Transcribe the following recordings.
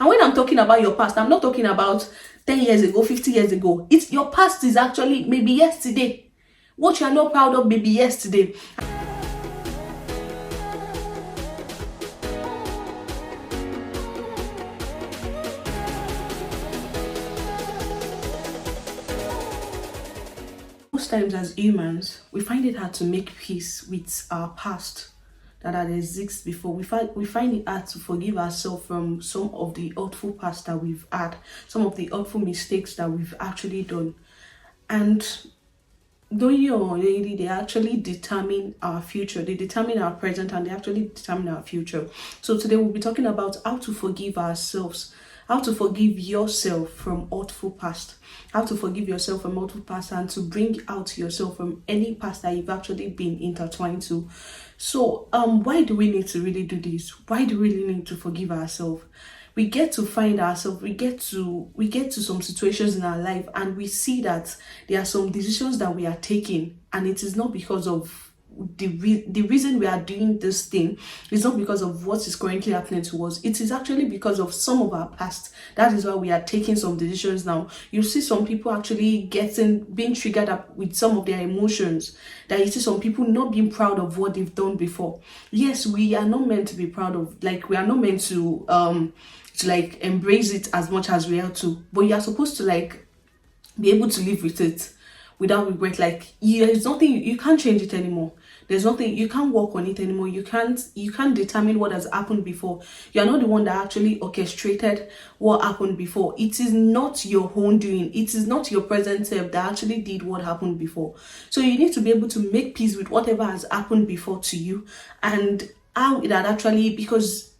And when I'm talking about your past, I'm not talking about 10 years ago, 50 years ago. It's your past is actually maybe yesterday. What you are not proud of maybe yesterday. Most times as humans, we find it hard to make peace with our past that had existed before. We find it hard to forgive ourselves from some of the hurtful past that we've had, some of the hurtful mistakes that we've actually done. And don't you know, lady, they actually determine our future. They determine our present and they actually determine our future. So today we'll be talking about how to forgive ourselves, how to forgive yourself from hurtful past, how to forgive yourself from hurtful past, and to bring out yourself from any past that you've actually been intertwined to. So why do we need to really do this? Why do we really need to forgive ourselves? We get to find ourselves, we get to some situations in our life and we see that there are some decisions that we are taking, and it is not because of the reason we are doing this thing is not because of what is currently happening to us. It is actually because of some of our past. That is why we are taking some decisions now. You see some people actually being triggered up with some of their emotions, that you see some people not being proud of what they've done before. Yes, we are not meant to be proud of, like, we are not meant to like embrace it as much as we are to, but you are supposed to like be able to live with it without regret. Like, there's nothing, you can't change it anymore. There's nothing, you can't work on it anymore. You can't determine what has happened before. You're not the one that actually orchestrated what happened before. It is not your own doing. It is not your present self that actually did what happened before. So you need to be able to make peace with whatever has happened before to you, and how it had actually, because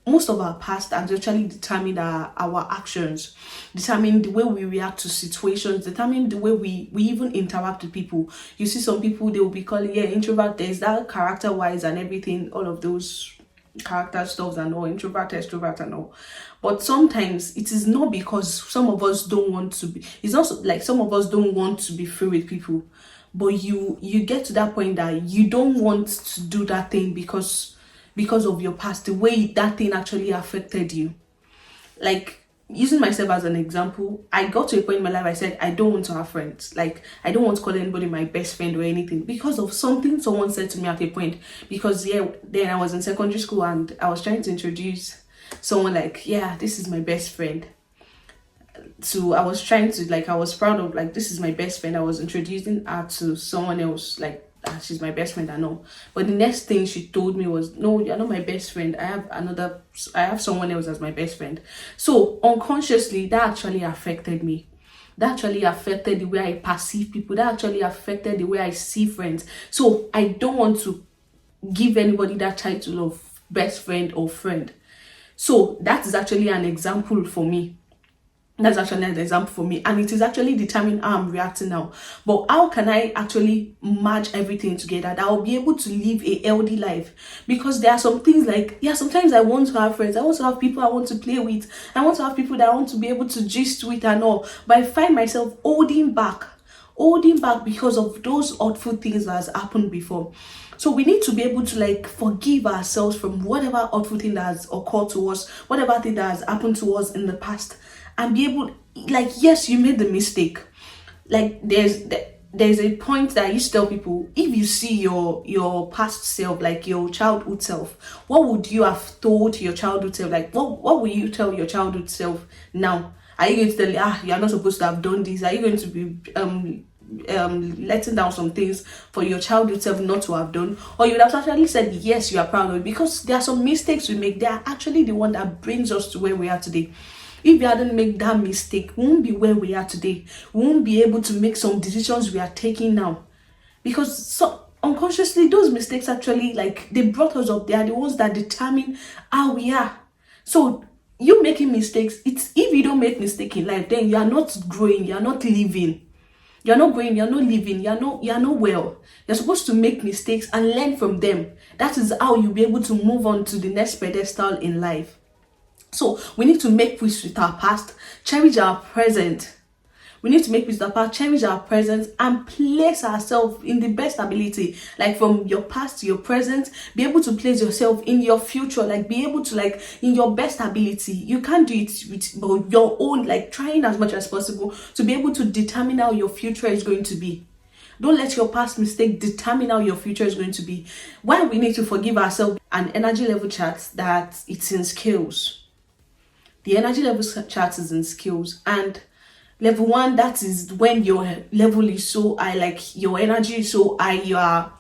most of our past has actually determined our actions, determine the way we react to situations, determine the way we even interact with people. You see some people, they will be calling, yeah, introvert, there's that character wise and everything, all of those character stuffs and all, introvert, extrovert and all. But sometimes it is not because some of us don't want to be, it's not like some of us don't want to be free with people, but you get to that point that you don't want to do that thing because of your past, the way that thing actually affected you. Like, using myself as an example, I got to a point in my life I said I don't want to have friends. Like, I don't want to call anybody my best friend or anything because of something someone said to me at a point. Because then I was in secondary school and I was trying to introduce someone, like, yeah, this is my best friend. So I was trying to, like, I was proud of, like, this is my best friend. I was introducing her to someone else, like, she's my best friend, I know. But the next thing she told me was, no, you're not my best friend. I have someone else as my best friend. So unconsciously, that actually affected me. That actually affected the way I perceive people. That actually affected the way I see friends. So I don't want to give anybody that title of best friend or friend. So that is actually an example for me. That's actually an example for me, and it is actually determining how I'm reacting now. But how can I actually merge everything together that I'll be able to live a healthy life? Because there are some things like, yeah, sometimes I want to have friends, I want to have people I want to play with, I want to have people that I want to be able to gist with and all, but I find myself holding back because of those hurtful things that has happened before. So we need to be able to, like, forgive ourselves from whatever hurtful thing that has occurred to us, whatever thing that has happened to us in the past, and be able, like, yes, you made the mistake. Like, there's a point that I used to tell people, if you see your past self, like your childhood self, what would you have told your childhood self? Like, what will you tell your childhood self now? Are you going to tell, you're not supposed to have done this? Are you going to be letting down some things for your childhood self not to have done? Or you would have actually said, yes, you are proud of it, because there are some mistakes we make. They are actually the one that brings us to where we are today. If we hadn't made that mistake, we won't be where we are today. We won't be able to make some decisions we are taking now. Because so unconsciously, those mistakes actually, like, they brought us up. They are the ones that determine how we are. So you making mistakes, if you don't make mistake in life, then you are not growing, you are not living. You're not growing, you're not living, you're not well. You're supposed to make mistakes and learn from them. That is how you'll be able to move on to the next pedestal in life. So we need to make peace with our past, cherish our present. We need to make peace with our past, cherish our present, and place ourselves in the best ability. Like from your past to your present, be able to place yourself in your future. Like be able to, like, in your best ability. You can't do it with your own, like trying as much as possible to be able to determine how your future is going to be. Don't let your past mistake determine how your future is going to be. Why we need to forgive ourselves. An energy level chart that it's in scales. The energy level chart is in scales, and level 1, that is when your level is so high, like your energy is so high, you are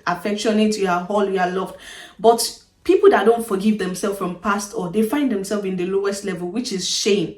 affectionate, you are whole, you are loved. But people that don't forgive themselves from past, or they find themselves in the lowest level, which is shame.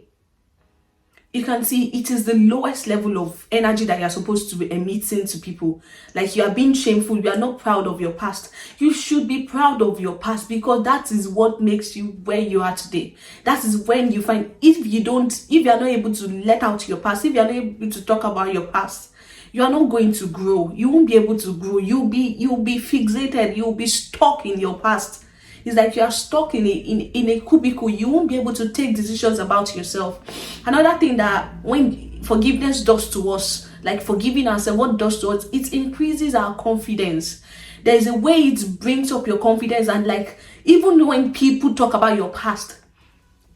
You can see it is the lowest level of energy that you're supposed to be emitting to people. Like you are being shameful, you are not proud of your past. You should be proud of your past, because that is what makes you where you are today. That is when you find, if you are not able to let out your past, if you are not able to talk about your past, you are not going to grow. You won't be able to grow. You'll be fixated. You'll be stuck in your past. It's like you are stuck in a cubicle. You won't be able to take decisions about yourself. Another thing that when forgiveness does to us, like forgiving ourselves, what it does to us, it increases our confidence. There is a way it brings up your confidence, and like even when people talk about your past,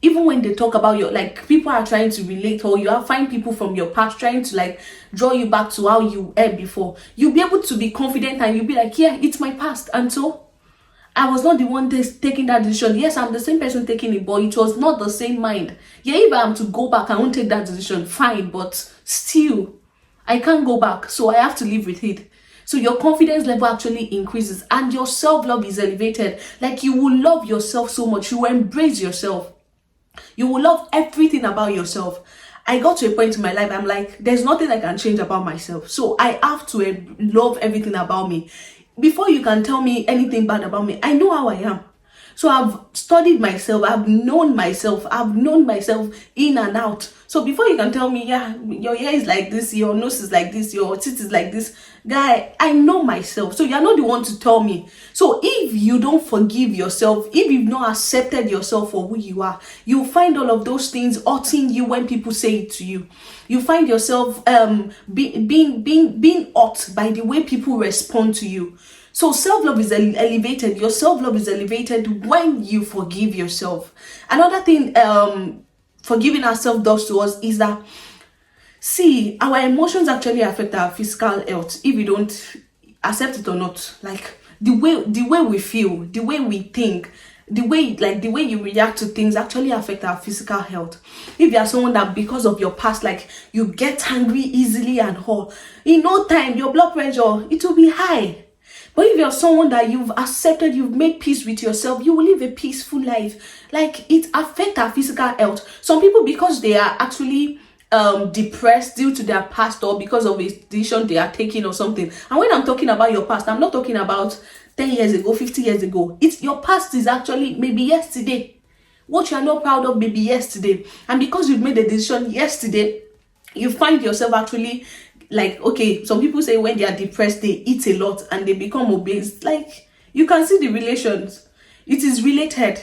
even when they talk about your, like people are trying to relate, or you find people from your past trying to like draw you back to how you were before, you'll be able to be confident, and you'll be like, yeah, it's my past, and so I was not the one taking that decision. Yes, I'm the same person taking it, but it was not the same mind. Yeah, if I am to go back, I won't take that decision, fine, but still, I can't go back, so I have to live with it. So your confidence level actually increases, and your self-love is elevated. Like you will love yourself so much, you will embrace yourself. You will love everything about yourself. I got to a point in my life, I'm like, there's nothing I can change about myself. So I have to love everything about me. Before you can tell me anything bad about me, I know how I am. So I've studied myself, I've known myself in and out. So before you can tell me, yeah, your hair is like this, your nose is like this, your teeth is like this, guy, I know myself. So you're not the one to tell me. So if you don't forgive yourself, if you've not accepted yourself for who you are, you'll find all of those things hurting you when people say it to you. You find yourself being hurt by the way people respond to you. So self-love is elevated. Your self-love is elevated when you forgive yourself. Another thing forgiving ourselves does to us is that, see, our emotions actually affect our physical health if we don't accept it or not. Like the way we feel, the way we think, the way you react to things actually affect our physical health. If you are someone that because of your past, like you get angry easily and all, in no time your blood pressure, it will be high. But if you're someone that you've accepted, you've made peace with yourself, you will live a peaceful life. Like it affects our physical health. Some people, because they are actually depressed due to their past, or because of a decision they are taking or something. And when I'm talking about your past, I'm not talking about 10 years ago, 50 years ago. It's your past is actually maybe yesterday. What you are not proud of maybe yesterday. And because you've made a decision yesterday, you find yourself actually like, okay, some people say when they are depressed, they eat a lot and they become obese. Like, you can see the relations. It is related.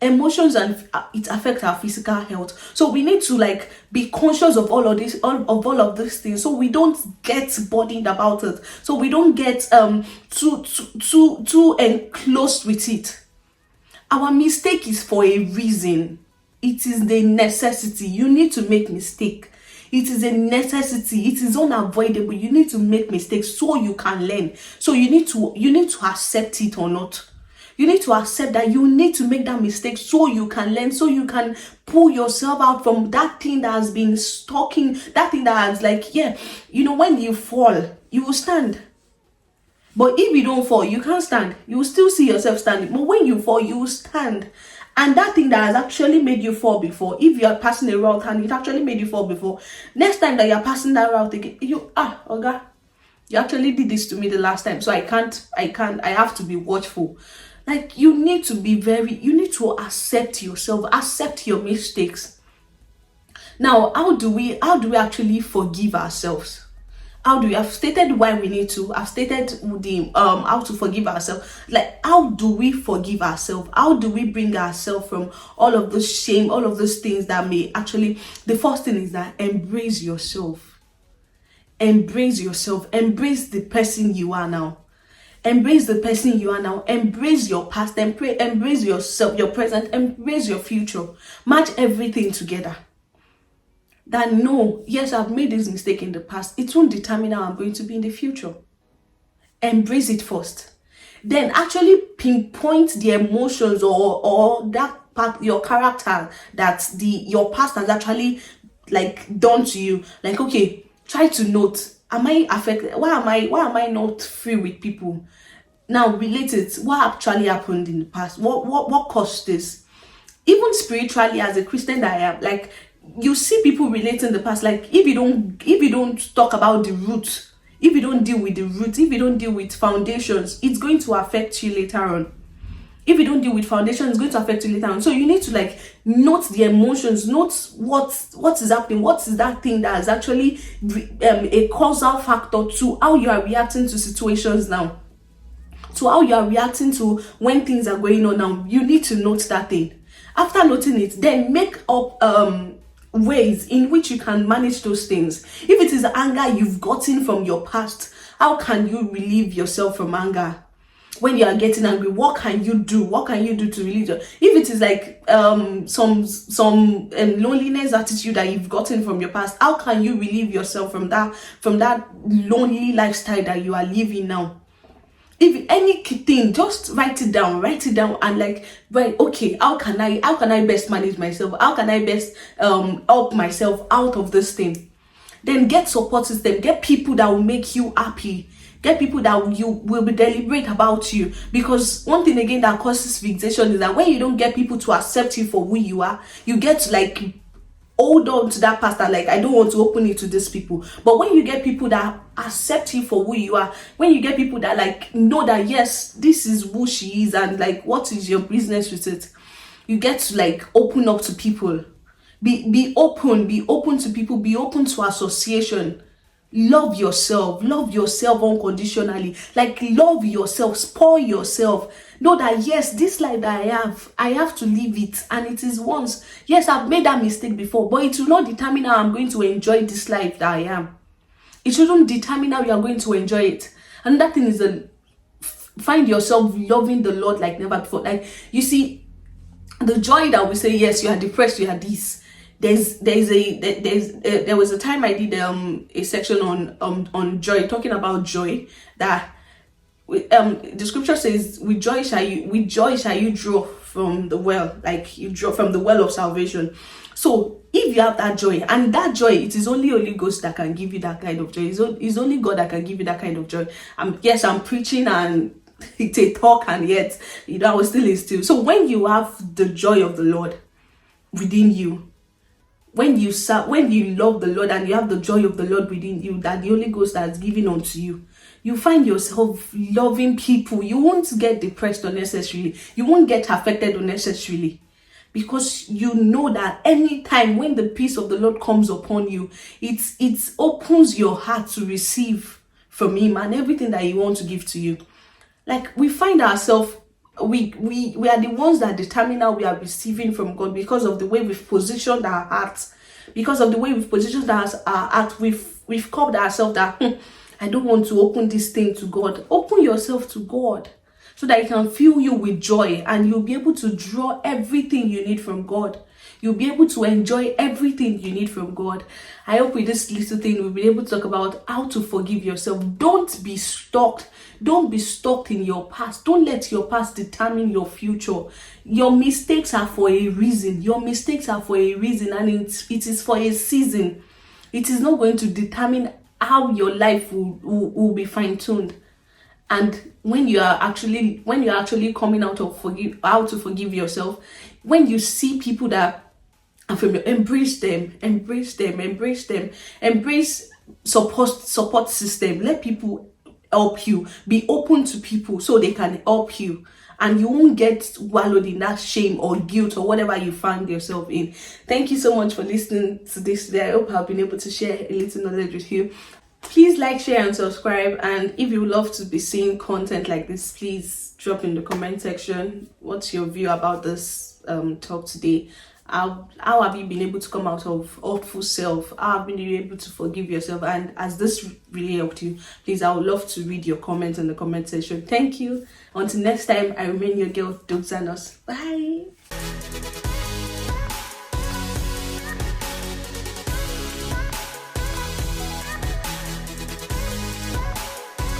Emotions, and it affects our physical health. So we need to like be conscious of all of this, all of these things, so we don't get burdened about it. So we don't get too enclosed with it. Our mistake is for a reason. It is the necessity. You need to make mistake. It is a necessity. It is unavoidable. You need to make mistakes so you can learn. So you need to accept it or not. You need to accept that you need to make that mistake so you can learn, so you can pull yourself out from that thing that has been stalking, that thing that has like, yeah, you know, when you fall, you will stand. But if you don't fall, you can't stand. You will still see yourself standing. But when you fall, you will stand. And that thing that has actually made you fall before, if you are passing a route and it actually made you fall before, next time that you're passing that route again, Oga, you actually did this to me the last time. So I have to be watchful. Like you need to accept yourself, accept your mistakes. Now, how do we actually forgive ourselves? How do we? I've stated why we need to. I've stated the how to forgive ourselves. Like, how do we forgive ourselves? How do we bring ourselves from all of this shame, all of those things that may actually. The first thing is that embrace yourself. Embrace yourself. Embrace the person you are now. Embrace the person you are now. Embrace your past. Embrace yourself, your present. Embrace your future. Match everything together. That no, yes, I've made this mistake in the past. It won't determine how I'm going to be in the future. Embrace it first. Then actually pinpoint the emotions or that part, your character that your past has actually like done to you. Like, okay, try to note, am I affected? Why am I not free with people? Now relate it. What actually happened in the past? What caused this? Even spiritually, as a Christian that I am, like, you see people relating the past. Like, if you don't talk about the roots, if you don't deal with the roots, if you don't deal with foundations, it's going to affect you later on. If you don't deal with foundation, it's going to affect you later on. So you need to like note the emotions, note what is happening, what is that thing that is actually a causal factor to how you are reacting to situations now, to how you are reacting to when things are going on now. You need to note that thing. After noting it, then make up ways in which you can manage those things. If it is anger you've gotten from your past, how can you relieve yourself from anger? When you are getting angry, what can you do? What can you do to relieve it? If it is like some loneliness attitude that you've gotten from your past, how can you relieve yourself from that lonely lifestyle that you are living now? If anything, just write it down and like, right, okay, how can I best manage myself? How can I best help myself out of this thing? Then get support system, get people that will make you happy, get people that you will be deliberate about you. Because one thing again that causes fixation is that when you don't get people to accept you for who you are, you get to like hold on to that past and like, I don't want to open it to these people. But when you get people that accept you for who you are, when you get people that like know that yes, this is who she is and like what is your business with it, you get to like open up to people. Be open to people, be open to association. Love yourself unconditionally. Like, love yourself, spoil yourself. Know that yes, this life that I have to live it, and it is once. Yes, I've made that mistake before, but it will not determine how I'm going to enjoy this life that I am. It shouldn't determine how you are going to enjoy it. And that thing is find yourself loving the Lord like never before. Like, you see, the joy that we say, yes, you are depressed, you are this. There was a time I did a section on joy, talking about joy, that the scripture says, with joy shall you draw from the well, like you draw from the well of salvation. So if you have that joy, and that joy, it is only Holy Ghost that can give you that kind of joy. It's only God that can give you that kind of joy. Yes, I'm preaching and it's a talk, and yet I was still. So when you have the joy of the Lord within you, when you love the Lord and you have the joy of the Lord within you, that the Holy Ghost has given unto you, you find yourself loving people. You won't get depressed unnecessarily. You won't get affected unnecessarily. Because you know that anytime when the peace of the Lord comes upon you, it opens your heart to receive from Him and everything that He wants to give to you. Like, we find ourselves, we are the ones that determine how we are receiving from God, because of the way we've positioned our hearts, because of the way we've positioned our heart. We've called ourselves that I don't want to open this thing to God. Open yourself to God, so that He can fill you with joy, and you'll be able to draw everything you need from God. You'll be able to enjoy everything you need from God. I hope with this little thing we'll be able to talk about how to forgive yourself. Don't be stuck. Don't be stuck in your past. Don't let your past determine your future. Your mistakes are for a reason. Your mistakes are for a reason, and it is for a season. It is not going to determine how your life will be fine-tuned. And when you are actually coming out of how to forgive yourself, when you see people that are from you, embrace them, embrace support system. Let people help you. Be open to people so they can help you, and you won't get wallowed in that shame or guilt or whatever you find yourself in. Thank you so much for listening to this today. I hope I've been able to share a little knowledge with you. Please like, share and subscribe, and if you love to be seeing content like this, please drop in the comment section what's your view about this talk today. How have you been able to come out of hurtful self? How have you been able to forgive yourself? And has this really helped you? Please, I would love to read your comments in the comment section. Thank you. Until next time, I remain your girl, Doxanos. Bye.